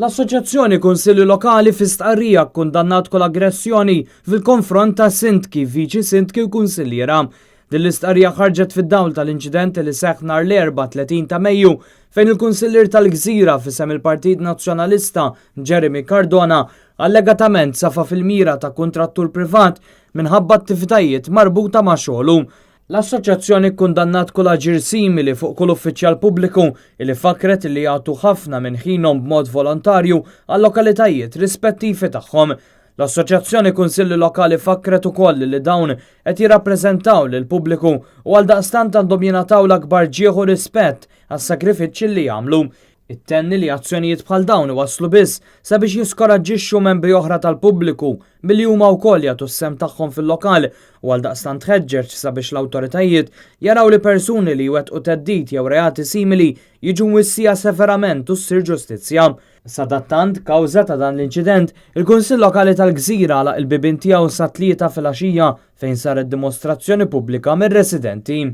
L-Assoċjazzjoni Kunsilli Lokali fi stqarrija kkundannat kull aggressjoni fil-konfront ta' sindki, viċi sindki u kunsilliera. Din l-istqarrija ħarġet fid-dawl tal-inċident li seħħ nhar l-erba' 30 ta' Mejju fejn il-Kunsillier tal-Gżira fisem il-Partit Nazzjonalista Jeremy Cardona allegatament safa fil-mira ta' kuntrattur privat minħabba attivitajiet marbuta ma' xogħlu. L-Assoċjazzjoni kkundannat kull aġir simili fuq kull uffiċjal pubbliku li fakret li jagħtu ħafna minn ħinhom b'mod volontarju għal lokalitajiet rispettivi tagħhom. L-Assoċjazzjoni Kunsilli Lokali fakret ukoll li dawn qed jirrappreżentaw lil pubbliku u għal daqstant għandhom jingħataw l-akbar ġieħu rispett għas-sakrifiċċji li jagħmlu. It-tenni li azzjonijiet bħal dawn waslu biss sabiex jiskoraġġixxu membri oħra tal-pubbliku milli huma wkoll jagħtu s-sem tagħhom fil-lokal u għal daqstant ħeġġeġ sabiex l-awtoritajiet jaraw li persuni li jwettqu theddid jew reati simili jiġu mwissija severament u ssir ġustizzja. Sadattant, kawża ta' dan l-inċident, il-Kunsill Lokali tal-Gżira għalaq il-bibien tiegħu sa tlieta filgħaxija fejn saret dimostrazzjoni pubblika mir-residenti.